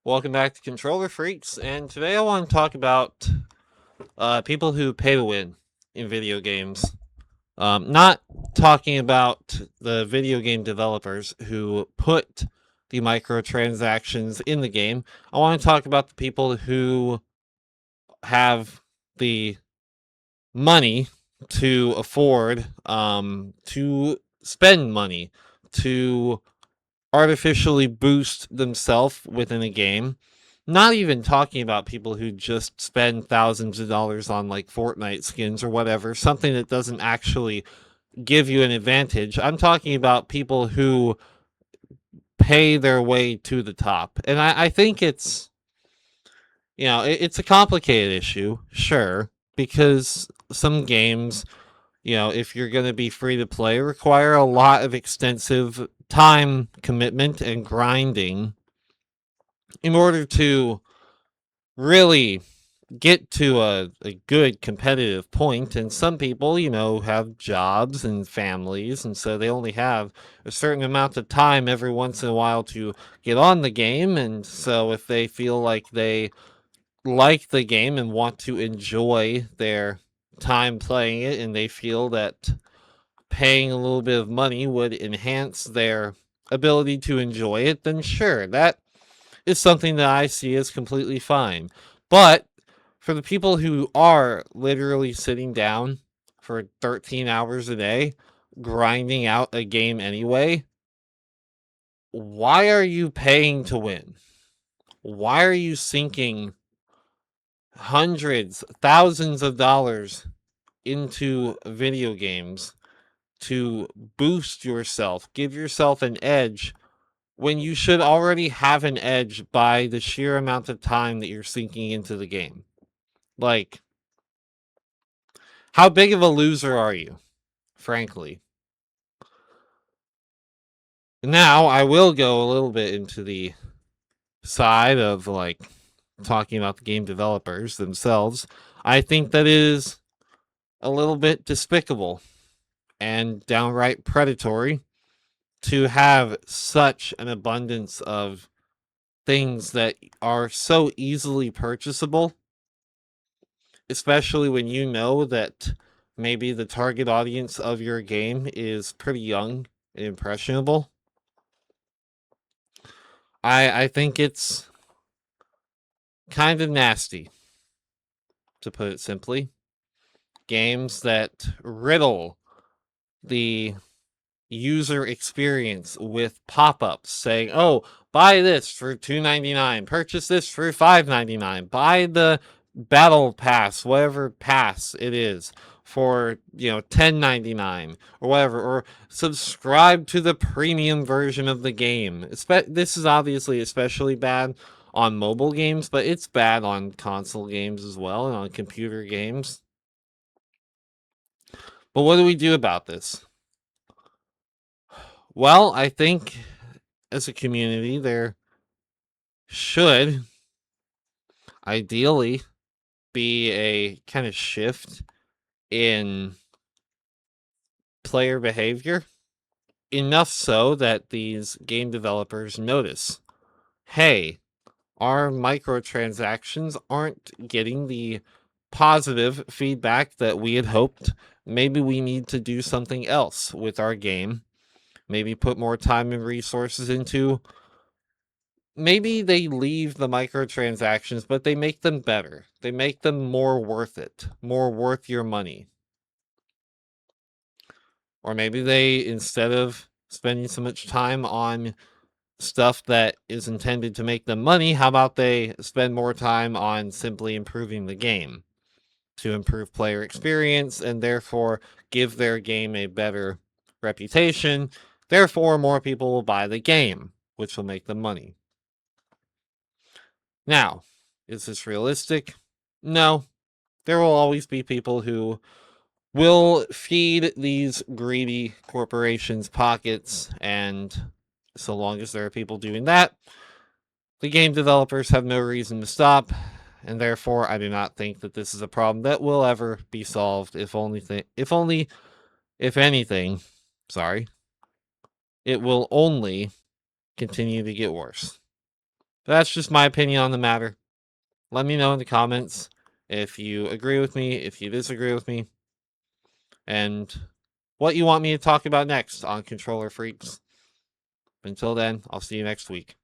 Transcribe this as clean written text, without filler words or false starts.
Welcome back to Controller Freaks, and today I want to talk about people who pay to win in video games. Not talking about the video game developers who put the microtransactions in the game. I want to talk about the people who have the money to afford to spend money to artificially boost themselves within a game. Not even talking about people who just spend thousands of dollars on like Fortnite skins or whatever, something that doesn't actually give you an advantage. I'm talking about people who pay their way to the top. And I think it's a complicated issue, sure, because some games, if you're going to be free to play, require a lot of extensive time commitment and grinding in order to really get to a good competitive point. And some people, have jobs and families, and so they only have a certain amount of time every once in a while to get on the game. And so if they feel like they like the game and want to enjoy their time playing it, and they feel that paying a little bit of money would enhance their ability to enjoy it, then sure, that is something that I see as completely fine. But for the people who are literally sitting down for 13 hours a day, grinding out a game anyway, why are you paying to win? Why are you sinking hundreds, thousands of dollars into video games to boost yourself, give yourself an edge when you should already have an edge by the sheer amount of time that you're sinking into the game? Like, how big of a loser are you, frankly? Now, I will go a little bit into the side of like talking about the game developers themselves. I think that is a little bit despicable and downright predatory to have such an abundance of things that are so easily purchasable, especially when you know that maybe the target audience of your game is pretty young and impressionable. I think it's kind of nasty, to put it simply. Games that riddle the user experience with pop-ups saying, "Oh, buy this for $2.99, purchase this for $5.99, buy the battle pass, whatever pass it is, for $10.99 or whatever, or subscribe to the premium version of the game." This is obviously especially bad on mobile games, but it's bad on console games as well and on computer games. But what do we do about this? Well, I think as a community, there should ideally be a kind of shift in player behavior, enough so that these game developers notice, hey, our microtransactions aren't getting the positive feedback that we had hoped. Maybe we need to do something else with our game. Maybe put more time and resources into. Maybe they leave the microtransactions, but they make them better. They make them more worth it, more worth your money. Or maybe they, instead of spending so much time on stuff that is intended to make them money, how about they spend more time on simply improving the game to improve player experience and therefore give their game a better reputation. Therefore, more people will buy the game, which will make them money. Now, is this realistic? No. There will always be people who will feed these greedy corporations pockets, and so long as there are people doing that, the game developers have no reason to stop, and therefore I do not think that this is a problem that will ever be solved. If anything, sorry, it will only continue to get worse. That's just my opinion on the matter. Let me know in the comments if you agree with me, if you disagree with me, and what you want me to talk about next on Controller Freaks. Until then, I'll see you next week.